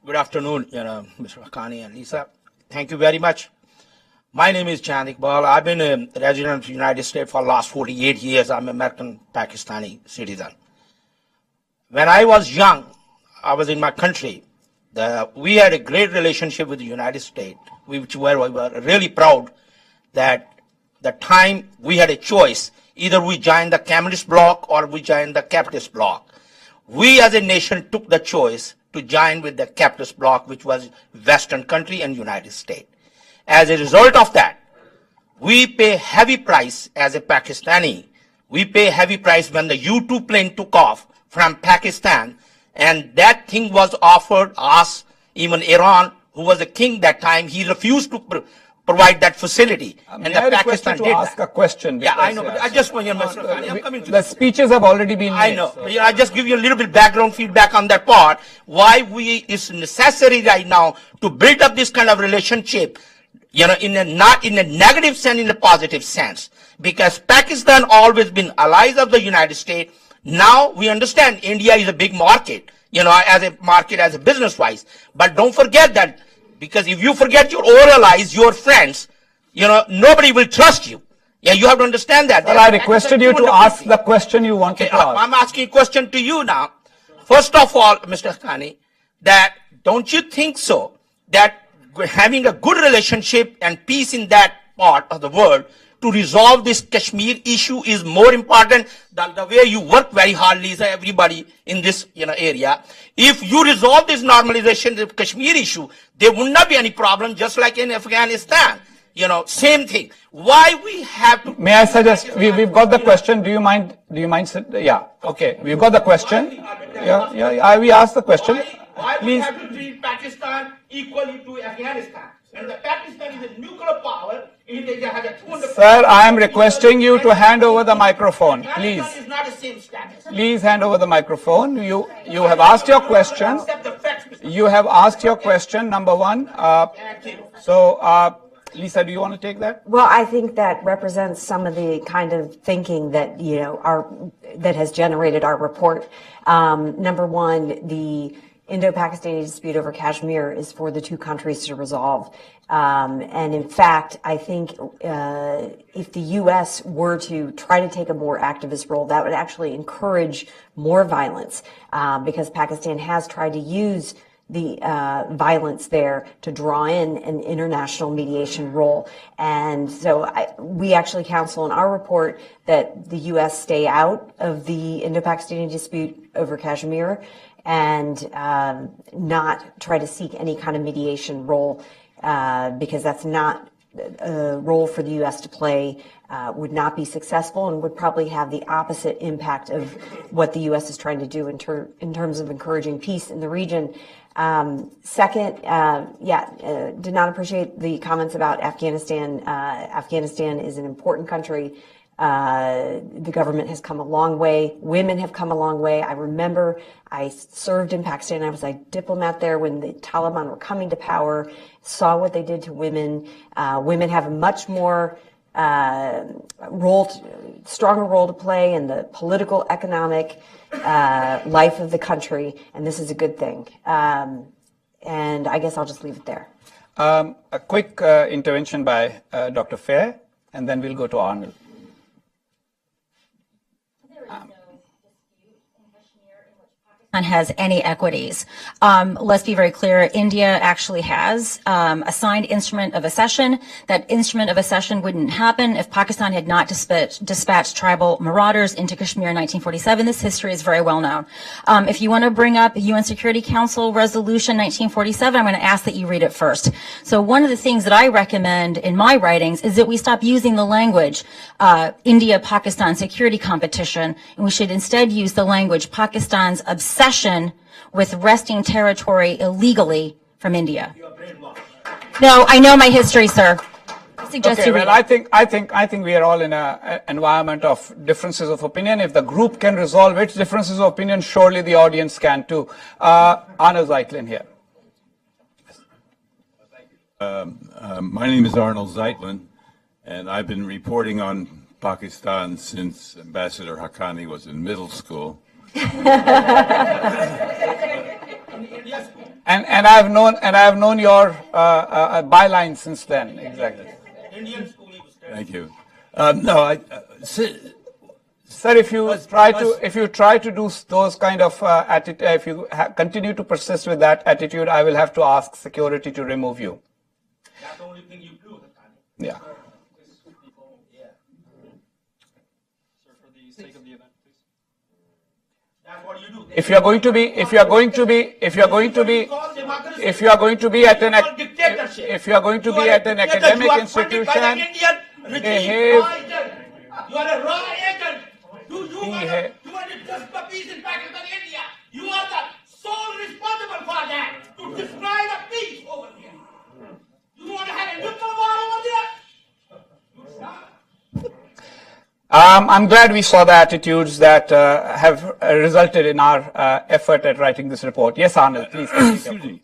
Good afternoon, Mr. Haqqani and Lisa. Thank you very much. My name is Chand Iqbal. I've been a resident of the United States for the last 48 years. I'm an American Pakistani citizen. When I was young, I was in my country. We had a great relationship with the United States, which we were really proud that the time we had a choice, either we joined the communist bloc or we joined the capitalist bloc. We as a nation took the choice to join with the capitalist bloc, which was Western country and United States. As a result of that, we pay heavy price as a Pakistani. We pay heavy price when the U-2 plane took off from Pakistan, and that thing was offered us, even Iran, who was the king that time, he refused to provide that facility. And the Pakistan did ask a question. Yeah, I know, but I just want the speeches have already been made. I know. So. I just give you a little bit background feedback on that part. Why it's necessary right now to build up this kind of relationship, not in a negative sense, in a positive sense. Because Pakistan always been allies of the United States. Now we understand India is a big market, as a market, as a business-wise. But don't forget that. Because if you forget your own allies, your friends, nobody will trust you. Yeah, you have to understand that. Well, I requested you to ask the question you wanted to ask. I'm asking a question to you now. First of all, Mr. Haqqani, that don't you think so that having a good relationship and peace in that part of the world to resolve this Kashmir issue is more important than the way you work very hard, Lisa, everybody in this area. If you resolve this normalization of Kashmir issue, there would not be any problem, just like in Afghanistan. Same thing. Why we have to... May I suggest, we've got the question. Do you mind? Yeah, okay. We've got the question. Yeah, we asked the question. Why we have to treat Pakistan equally to Afghanistan? And the Pakistan is a nuclear power. It has a 200... Sir, I am requesting you to hand over the microphone, please. Pakistan is not the same status. Please hand over the microphone. You have asked your question. You have asked your question, number one. Lisa, do you want to take that? Well, I think that represents some of the kind of thinking that, that has generated our report. Number one, the Indo-Pakistani dispute over Kashmir is for the two countries to resolve. And in fact, I think if the U.S. were to try to take a more activist role, that would actually encourage more violence, because Pakistan has tried to use the violence there to draw in an international mediation role. And so we actually counsel in our report that the U.S. stay out of the Indo-Pakistani dispute over Kashmir and not try to seek any kind of mediation role, because that's not a role for the U.S. to play, would not be successful and would probably have the opposite impact of what the U.S. is trying to do in terms of encouraging peace in the region. Second, did not appreciate the comments about Afghanistan. Afghanistan is an important country. The government has come a long way. Women have come a long way. I remember I served in Pakistan. I was a diplomat there when the Taliban were coming to power, saw what they did to women. Women have a much more stronger role to play in the political, economic life of the country, and this is a good thing. And I guess I'll just leave it there. A quick intervention by Dr. Fair, and then we'll go to Arnold. Has any equities. Let's be very clear. India actually has a signed instrument of accession. That instrument of accession wouldn't happen if Pakistan had not dispatched tribal marauders into Kashmir in 1947. This history is very well known. If you want to bring up UN Security Council Resolution 1947, I'm going to ask that you read it first. So one of the things that I recommend in my writings is that we stop using the language India-Pakistan security competition, and we should instead use the language Pakistan's obsession with wresting territory illegally from India. No, I know my history, sir. I suggest okay, you read well, I think we are all in an environment of differences of opinion. If the group can resolve its differences of opinion, surely the audience can too. Arnold Zeitlin here. My name is Arnold Zeitlin, and I've been reporting on Pakistan since Ambassador Haqqani was in middle school. And I've known your byline since then. Exactly. Indian school he was Thank you. No, Sir, if you try to do those kind of if you continue to persist with that attitude, I will have to ask security to remove you. That's the only thing you do. Yeah. Sir, for the sake of the event, please. That's what you do. If you are going to be at an academic institution, behave. You are a raw agent. You want to just peace in Pakistan, India. You are the sole responsible for that, to destroy the peace over here. You want to have a nuclear war over there? I'm glad we saw the attitudes that have resulted in our effort at writing this report. Yes, Arnold, please. excuse me.